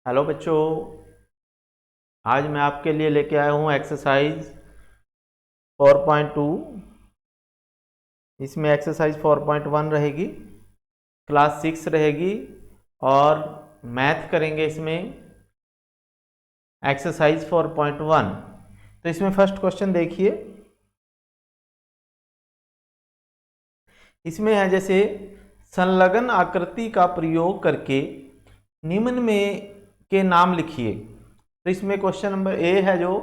Hello बच्चों, आज मैं आपके लिए लेके आया हूँ एक्सरसाइज 4.2। इसमें एक्सरसाइज 4.1 रहेगी, क्लास 6 रहेगी और मैथ करेंगे इसमें एक्सरसाइज 4.1। तो इसमें फर्स्ट क्वेश्चन देखिए। इसमें है जैसे संलग्न आकृति का प्रयोग करके निम्न में के नाम लिखिए। तो इसमें क्वेश्चन नंबर ए है जो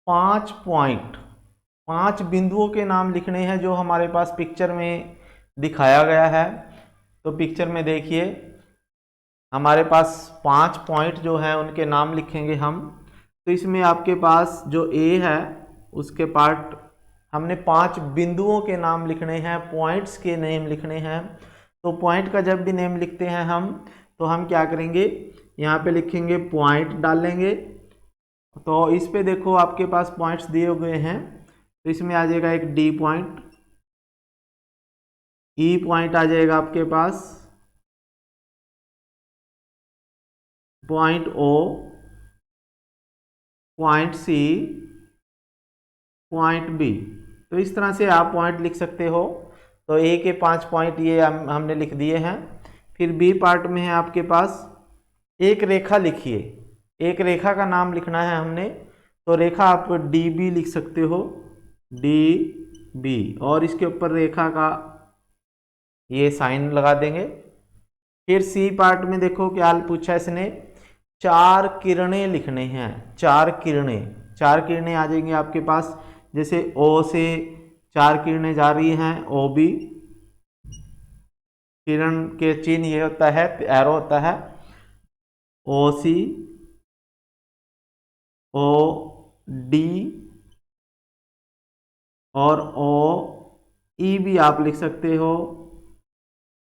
5 बिंदुओं के नाम लिखने हैं जो हमारे पास पिक्चर में दिखाया गया है। तो पिक्चर में देखिए हमारे पास 5 पॉइंट जो है उनके नाम लिखेंगे हम। तो इसमें आपके पास जो ए है उसके पार्ट हमने 5 बिंदुओं के नाम लिखने हैं, पॉइंट्स के नेम लिखने हैं। तो पॉइंट का जब भी नेम लिखते हैं हम, तो हम क्या करेंगे, यहाँ पे लिखेंगे पॉइंट डालेंगे। तो इस पे देखो आपके पास पॉइंट्स दिए हुए हैं। तो इसमें आ जाएगा एक डी पॉइंट, ई पॉइंट आ जाएगा आपके पास, point O, point C, point B. तो इस तरह से आप पॉइंट लिख सकते हो। तो ए के 5 पॉइंट ये हमने लिख दिए हैं। फिर बी पार्ट में है आपके पास एक रेखा लिखिए। एक रेखा का नाम लिखना है हमने। तो रेखा आप डी बी लिख सकते हो, डी बी, और इसके ऊपर रेखा का ये साइन लगा देंगे। फिर सी पार्ट में देखो क्या पूछा इसने, 4 किरणें लिखने हैं। 4 किरणें आ जाएंगी आपके पास। जैसे ओ से 4 किरणें जा रही हैं, ओ बी, किरण के चिन्ह ये होता है, एरो होता है, ओ सी, ओ डी और ओ ई भी आप लिख सकते हो।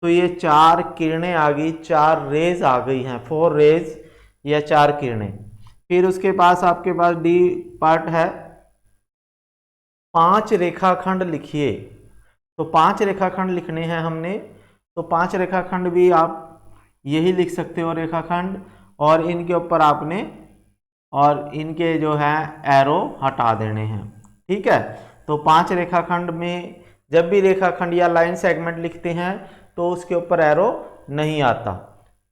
तो ये 4 किरणें आ गई, 4 रेज आ गई हैं, 4 रेज या 4 किरणें। फिर उसके पास आपके पास डी पार्ट है, 5 रेखाखंड लिखिए। तो 5 रेखाखंड लिखने हैं हमने। तो 5 रेखाखंड भी आप यही लिख सकते हो, रेखाखंड, और इनके ऊपर आपने और इनके जो है एरो हटा देने हैं। ठीक है। तो 5 रेखाखंड में जब भी रेखाखंड या लाइन सेगमेंट लिखते हैं तो उसके ऊपर एरो नहीं आता।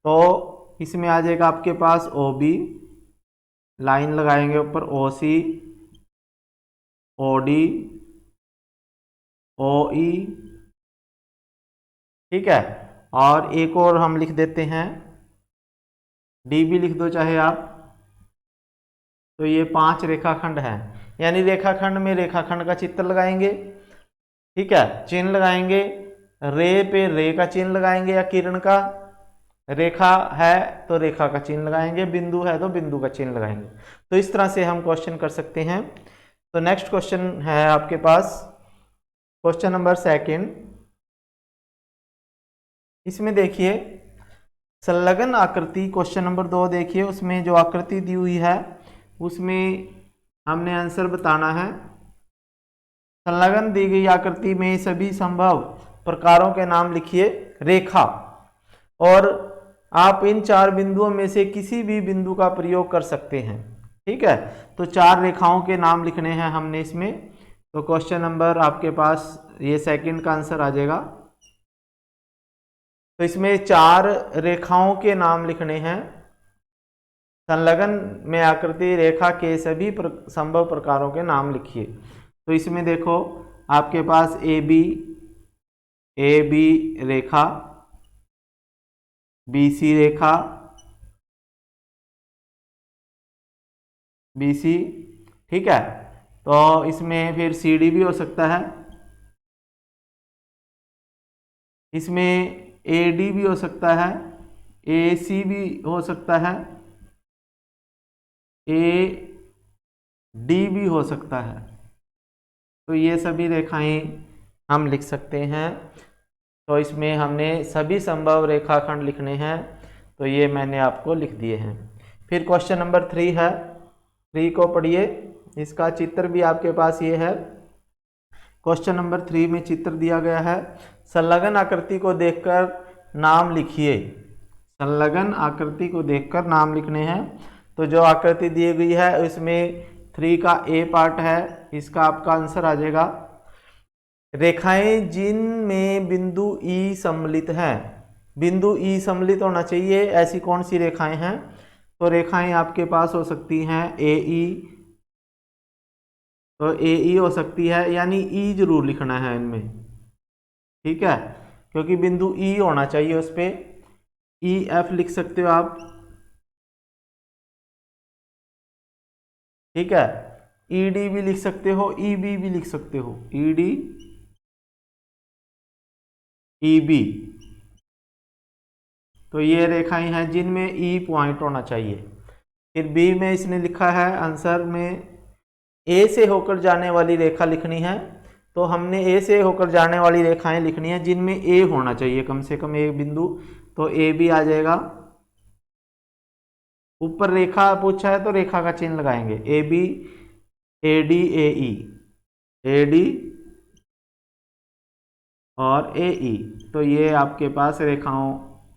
तो इसमें आ जाएगा आपके पास ओ बी, लाइन लगाएंगे ऊपर, ओ सी, ओ डी, ओ ई। ठीक है। और एक और हम लिख देते हैं, डी बी लिख दो चाहे आप। तो ये 5 रेखाखंड है, यानी रेखाखंड में रेखाखंड का चित्र लगाएंगे। ठीक है, चिन्ह लगाएंगे। रे पे रे का चिन्ह लगाएंगे या किरण का, रेखा है तो रेखा का चिन्ह लगाएंगे, बिंदु है तो बिंदु का चिन्ह लगाएंगे। तो इस तरह से हम क्वेश्चन कर सकते हैं। तो नेक्स्ट क्वेश्चन है आपके पास क्वेश्चन नंबर 2। इसमें देखिए संलग्न आकृति, क्वेश्चन नंबर 2 देखिए, उसमें जो आकृति दी हुई है उसमें हमने आंसर बताना है। संलग्न दी गई आकृति में सभी संभव प्रकारों के नाम लिखिए। रेखा, और आप इन 4 बिंदुओं में से किसी भी बिंदु का प्रयोग कर सकते हैं। ठीक है। तो 4 रेखाओं के नाम लिखने हैं हमने इसमें। तो क्वेश्चन नंबर आपके पास ये 2 का आंसर आ जाएगा। तो इसमें 4 रेखाओं के नाम लिखने हैं। संलग्न में आकृति रेखा के सभी संभव प्रकारों के नाम लिखिए। तो इसमें देखो आपके पास ए बी रेखा, बी सी रेखा, बी सी। ठीक है। तो इसमें फिर सी डी भी हो सकता है, इसमें ए डी भी हो सकता है, ए सी भी हो सकता है, ए डी भी हो सकता है। तो ये सभी रेखाएं हम लिख सकते हैं। तो इसमें हमने सभी संभव रेखाखंड लिखने हैं। तो ये मैंने आपको लिख दिए हैं। फिर क्वेश्चन नंबर 3 है, 3 को पढ़िए। इसका चित्र भी आपके पास ये है। क्वेश्चन नंबर 3 में चित्र दिया गया है। संलग्न आकृति को देखकर नाम लिखिए। संलग्न आकृति को देखकर नाम लिखने हैं। तो जो आकृति दी गई है उसमें 3 का ए पार्ट है, इसका आपका आंसर आ जाएगा। रेखाएं जिनमें बिंदु ई सम्मिलित है, बिंदु ई सम्मिलित होना चाहिए, ऐसी कौन सी रेखाएं हैं? तो रेखाएं आपके पास हो सकती हैं ए ई, तो ए ई हो सकती है, यानी ई जरूर लिखना है इनमें, ठीक है, क्योंकि बिंदु ई होना चाहिए उस पर। ई एफ लिख सकते हो आप, ठीक है। ई डी भी लिख सकते हो, ई बी भी लिख सकते हो, ई डी ई बी। तो ये रेखाएं हैं जिनमें ई पॉइंट होना चाहिए। फिर बी में इसने लिखा है आंसर में ए से होकर जाने वाली रेखा लिखनी है। तो हमने ए से होकर जाने वाली रेखाएं लिखनी है जिनमें ए होना चाहिए कम से कम एक बिंदु, तो ए भी आ जाएगा। ऊपर रेखा पूछा है तो रेखा का चिन्ह लगाएंगे, A B, A D, A E, A D और ए ई। तो ये आपके पास रेखाओं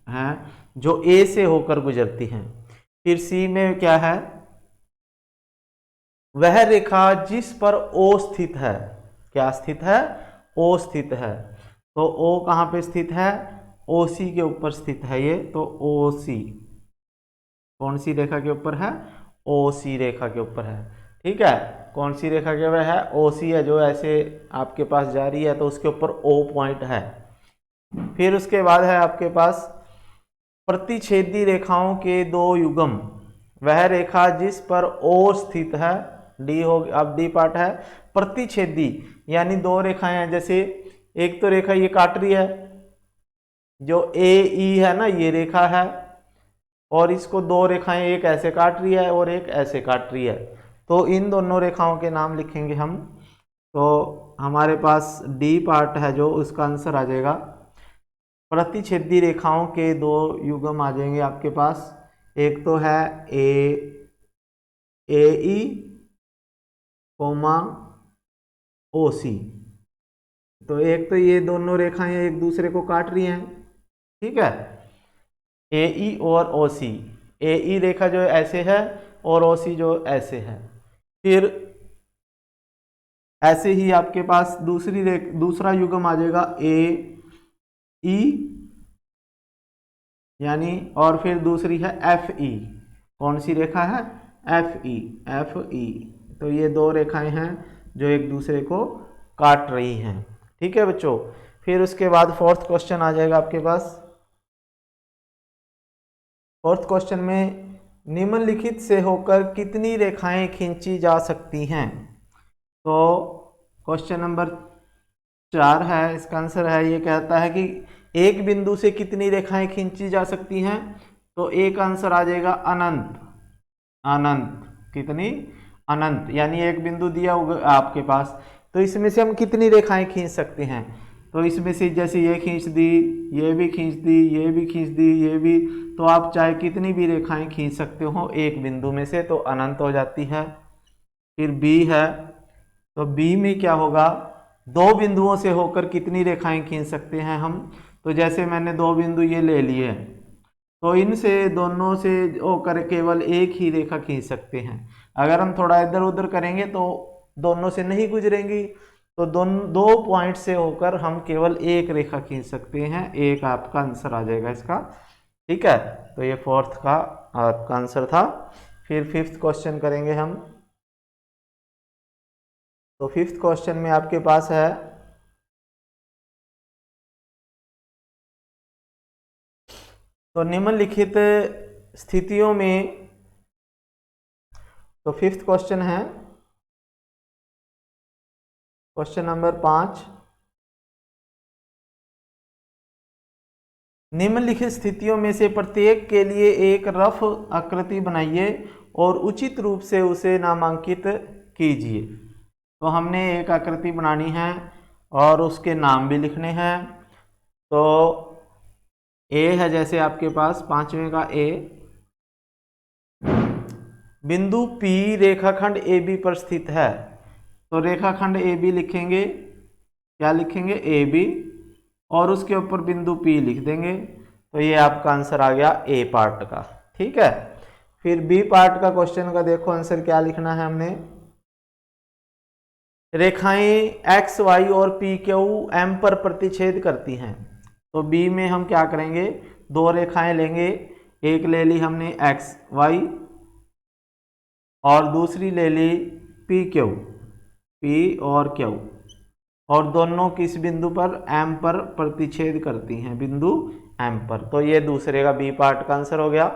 हैं जो ए से होकर गुजरती हैं। फिर सी में क्या है? वह रेखा जिस पर ओ स्थित है, क्या स्थित है? ओ स्थित है। तो ओ कहाँ पे स्थित है? ओ सी के ऊपर स्थित है ये, तो ओ सी कौन सी रेखा के ऊपर है? ओ सी रेखा के ऊपर है, ठीक है। कौन सी रेखा के ऊपर है? ओ सी है, जो ऐसे आपके पास जा रही है तो उसके ऊपर ओ पॉइंट है। फिर उसके बाद है आपके पास प्रतिच्छेदी रेखाओं के दो युग्म, वह रेखा जिस पर ओ स्थित है, डी हो, अब डी पार्ट है। प्रतिच्छेदी यानी दो रेखाएं हैं, जैसे एक तो रेखा ये काट रही है, जो ए ई है ना, ये रेखा है, और इसको दो रेखाएं एक ऐसे काट रही है और एक ऐसे काट रही है। तो इन दोनों रेखाओं के नाम लिखेंगे हम। तो हमारे पास डी पार्ट है जो, उसका आंसर आ जाएगा प्रतिच्छेदी रेखाओं के दो युग्म आ जाएंगे आपके पास। एक तो है ए ई कोमा ओ सी। तो एक तो ये दोनों रेखाएं एक दूसरे को काट रही हैं, ठीक है, ए ई और ओ सी। ए ई रेखा जो ऐसे है और ओ सी जो ऐसे है। फिर ऐसे ही आपके पास दूसरा युग्म आ जाएगा ए ई, यानी, और फिर दूसरी है एफ ई। कौन सी रेखा है? F E, F E. तो ये दो रेखाएं हैं जो एक दूसरे को काट रही हैं, ठीक है बच्चों। फिर उसके बाद फोर्थ क्वेश्चन आ जाएगा आपके पास। फोर्थ क्वेश्चन में निम्नलिखित से होकर कितनी रेखाएं खींची जा सकती हैं? तो क्वेश्चन नंबर 4 है, इसका आंसर है, ये कहता है कि एक बिंदु से कितनी रेखाएं खींची जा सकती हैं? तो एक आंसर आ जाएगा अनंत। अनंत कितनी? अनंत, यानी एक बिंदु दिया होगा आपके पास, तो इसमें से हम कितनी रेखाएं खींच सकते हैं? तो इसमें से जैसे ये खींच दी, ये भी खींच दी, ये भी खींच दी, ये भी, तो आप चाहे कितनी भी रेखाएं खींच सकते हो एक बिंदु में से, तो अनंत हो जाती है। फिर बी है, तो बी में क्या होगा? दो बिंदुओं से होकर कितनी रेखाएं खींच सकते हैं हम? तो जैसे मैंने दो बिंदु ये ले लिए, तो इनसे दोनों से होकर केवल एक ही रेखा खींच सकते हैं। अगर हम थोड़ा इधर उधर करेंगे तो दोनों से नहीं गुजरेंगी, तो दो पॉइंट से होकर हम केवल एक रेखा खींच सकते हैं। एक आपका आंसर आ जाएगा इसका, ठीक है। तो ये फोर्थ का आपका आंसर था। फिर फिफ्थ क्वेश्चन करेंगे हम। तो फिफ्थ क्वेश्चन में आपके पास है, तो निम्नलिखित स्थितियों में, तो फिफ्थ क्वेश्चन है क्वेश्चन नंबर 5। निम्नलिखित स्थितियों में से प्रत्येक के लिए एक रफ आकृति बनाइए और उचित रूप से उसे नामांकित कीजिए। तो हमने एक आकृति बनानी है और उसके नाम भी लिखने हैं। तो ए है, जैसे आपके पास पांचवें का ए, बिंदु P रेखाखंड AB पर स्थित है। तो रेखाखंड AB लिखेंगे, क्या लिखेंगे? AB, और उसके ऊपर बिंदु P लिख देंगे। तो ये आपका आंसर आ गया ए पार्ट का। ठीक है, फिर बी पार्ट का क्वेश्चन का देखो आंसर क्या लिखना है हमने। रेखाएं एक्स वाई और पी क्यू एम पर प्रतिच्छेद करती हैं। तो बी में हम क्या करेंगे, दो रेखाएं लेंगे, एक ले ली हमने एक्स वाई और दूसरी ले ली पी क्यू, पी और क्यू, और दोनों किस बिंदु पर, एम पर प्रतिच्छेद करती हैं, बिंदु एम पर। तो ये दूसरे का बी पार्ट का आंसर हो गया।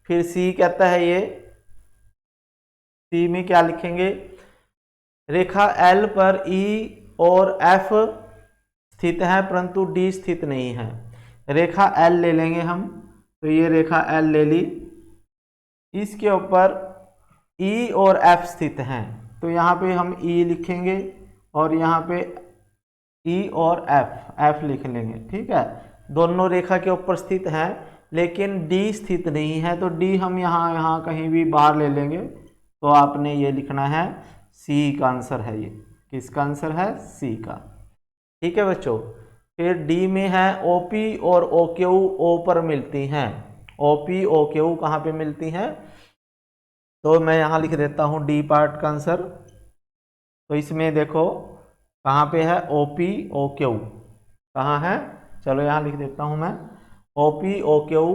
फिर सी कहता है, ये सी में क्या लिखेंगे, रेखा एल पर ई और एफ स्थित है परंतु डी स्थित नहीं है। रेखा एल ले लेंगे हम, तो ये रेखा एल ले ली, इसके ऊपर ई और एफ स्थित हैं, तो यहाँ पे हम ई लिखेंगे और यहाँ पे ई और एफ लिख लेंगे। ठीक है, दोनों रेखा के ऊपर स्थित हैं लेकिन डी स्थित नहीं है, तो डी हम यहाँ कहीं भी बाहर ले लेंगे। तो आपने ये लिखना है, सी का आंसर है ये। किसका आंसर है, सी का। ठीक है बच्चों, फिर डी में है ओपी और ओ क्यू ओ पर मिलती हैं। ओपी ओ क्यू कहाँ पे मिलती हैं, तो मैं यहाँ लिख देता हूँ डी पार्ट का आंसर। तो इसमें देखो कहाँ पे है, ओपी ओ क्यू कहाँ है, चलो यहाँ लिख देता हूँ मैं, ओपी ओ क्यू।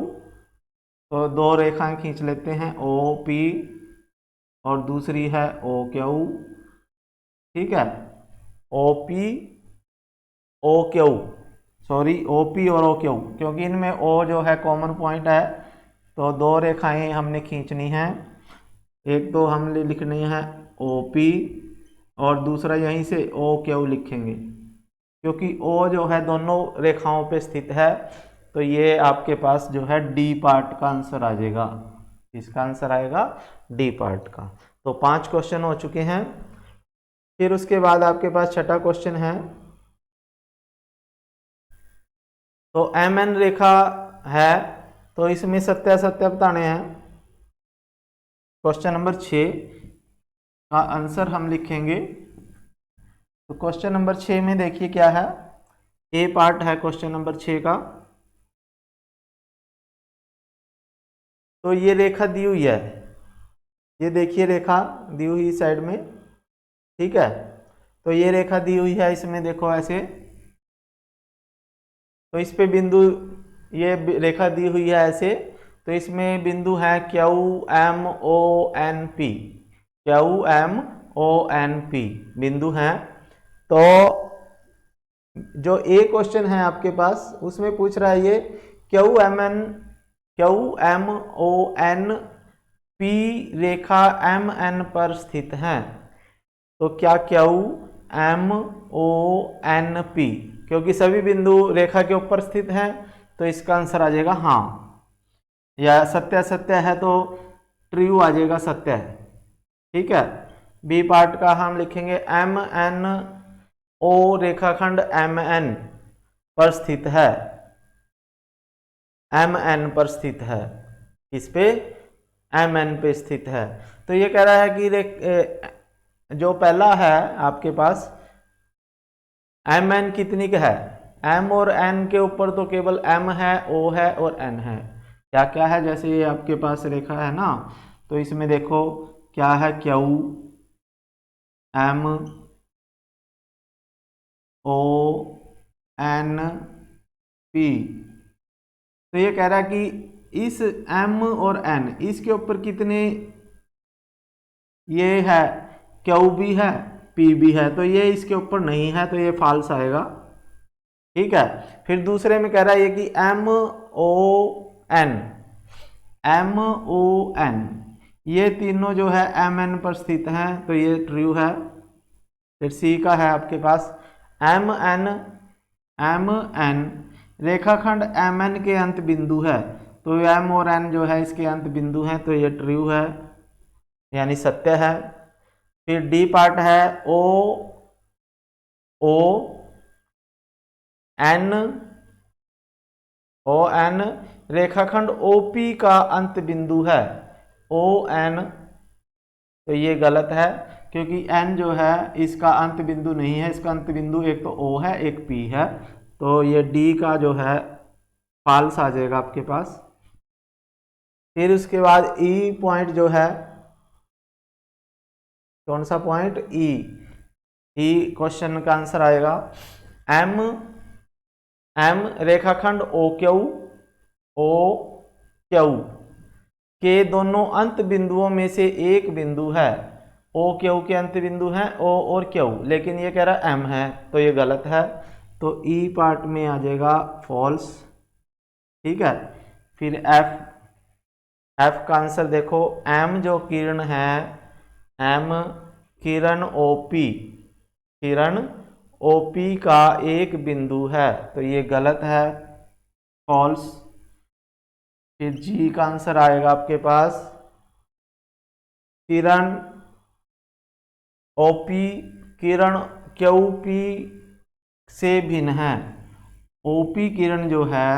तो दो रेखाएं खींच लेते हैं, ओ पी और दूसरी है ओ क्यू। ठीक है, O P O Q, sorry O P और ओ क्यू, क्योंकि इनमें ओ जो है कॉमन पॉइंट है, तो दो रेखाएं हमने खींचनी है। एक तो हमने लिखनी है ओ पी और दूसरा यहीं से ओ क्यू लिखेंगे, क्योंकि ओ जो है दोनों रेखाओं पे स्थित है। तो ये आपके पास जो है डी पार्ट का आंसर आ जाएगा। इसका आंसर आएगा डी पार्ट का। तो 5 क्वेश्चन हो चुके हैं। फिर उसके बाद आपके पास छठा क्वेश्चन है। तो एम एन रेखा है, तो इसमें सत्यासत्य बताने हैं। क्वेश्चन नंबर 6 का आंसर हम लिखेंगे। तो क्वेश्चन नंबर 6 में देखिए क्या है, ए पार्ट है क्वेश्चन नंबर 6 का। तो ये रेखा दी हुई है, ये देखिए रेखा दी हुई साइड में। ठीक है, तो ये रेखा दी हुई है, इसमें देखो ऐसे, तो इस पे बिंदु, ये रेखा दी हुई है ऐसे, तो इसमें बिंदु है Q M O N P, Q M O N P बिंदु हैं। तो जो ए क्वेश्चन है आपके पास, उसमें पूछ रहा है ये Q M O N P रेखा एम एन पर स्थित है। तो क्या Q M O N P, क्योंकि सभी बिंदु रेखा के ऊपर स्थित हैं, तो इसका आंसर आ जाएगा हाँ, या सत्य सत्य है तो ट्रू आ जाएगा, सत्य है। ठीक है, बी पार्ट का हम लिखेंगे एम एन ओ रेखाखंड एम एन पर स्थित है, एम एन पर स्थित है, इस पे एम एन पे स्थित है। तो ये कह रहा है कि जो पहला है आपके पास एम एन कितनी का है, एम और एन के ऊपर तो केवल एम है, ओ है और एन है। क्या क्या है, जैसे ये आपके पास रेखा है ना, तो इसमें देखो क्या है, Q M O N P. तो ये कह रहा है कि इस एम और एन, इसके ऊपर कितने, ये है क्यू भी है पी भी है, तो ये इसके ऊपर नहीं है, तो ये फॉल्स आएगा। ठीक है, फिर दूसरे में कह रहा है ये कि एम ओ एन ये तीनों जो है एम एन पर स्थित हैं, तो ये ट्रू है। फिर सी का है आपके पास एम एन रेखाखंड एम एन के अंत बिंदु है, तो एम और एन जो है इसके अंत बिंदु हैं, तो ये ट्रू है, यानी सत्य है। फिर डी पार्ट है ओ एन रेखाखंड ओपी का अंत बिंदु है, ओ एन, तो ये गलत है, क्योंकि एन जो है इसका अंत बिंदु नहीं है, इसका अंत बिंदु एक तो ओ है एक पी है, तो ये डी का जो है फॉल्स आ जाएगा आपके पास। फिर उसके बाद ई पॉइंट जो है, कौन सा पॉइंट, ई क्वेश्चन का आंसर आएगा एम रेखाखंड ओ क्यू के दोनों अंत बिंदुओं में से एक बिंदु है। ओ क्यू के अंत बिंदु हैं ओ और क्यू, लेकिन ये कह रहा है एम है, तो ये गलत है। तो ई पार्ट में आ जाएगा फॉल्स। ठीक है। फिर एफ का आंसर देखो, एम जो किरण है, एम किरण ओपी का एक बिंदु है, तो ये गलत है, फॉल्स। फिर जी का आंसर आएगा आपके पास, किरण ओपी किरण क्यूपी से भिन्न है। ओपी किरण जो है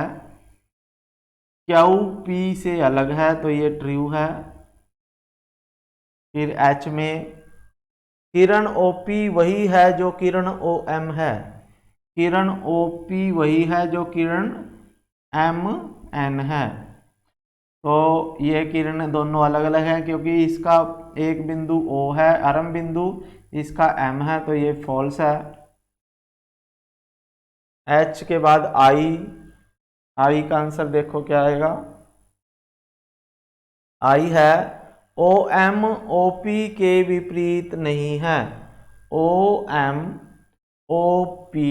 क्यूपी से अलग है, तो ये ट्रू है। फिर एच में, किरण ओपी वही है जो किरण ओ एम है, किरण ओपी वही है जो किरण एम एन है। तो ये किरण दोनों अलग अलग है, क्योंकि इसका एक बिंदु ओ है आरंभ बिंदु, इसका एम है, तो ये फॉल्स है। एच के बाद आई का आंसर देखो क्या आएगा, आई है ओ एम ओ पी के विपरीत नहीं है, ओ एम ओ पी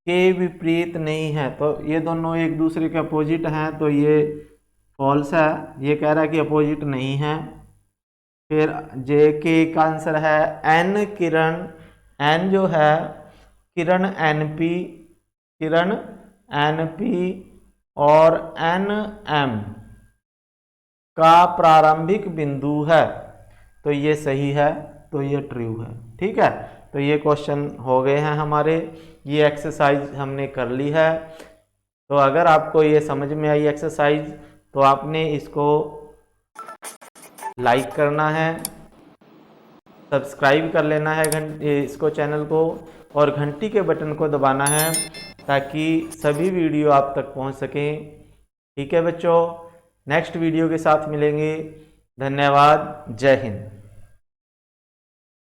के विपरीत नहीं है, तो ये दोनों एक दूसरे के अपोजिट हैं, तो ये फॉल्स है, ये कह रहा है कि अपोजिट नहीं है। फिर जे के का आंसर है एन किरण, एन जो है किरण एन पी और एन एम का प्रारंभिक बिंदु है, तो ये सही है, तो ये ट्रू है। ठीक है, तो ये क्वेश्चन हो गए हैं हमारे, ये एक्सरसाइज हमने कर ली है। तो अगर आपको ये समझ में आई एक्सरसाइज, तो आपने इसको लाइक करना है, सब्सक्राइब कर लेना है इसको चैनल को, और घंटी के बटन को दबाना है, ताकि सभी वीडियो आप तक पहुंच सकें। ठीक है बच्चों, नेक्स्ट वीडियो के साथ मिलेंगे। धन्यवाद, जय हिंद।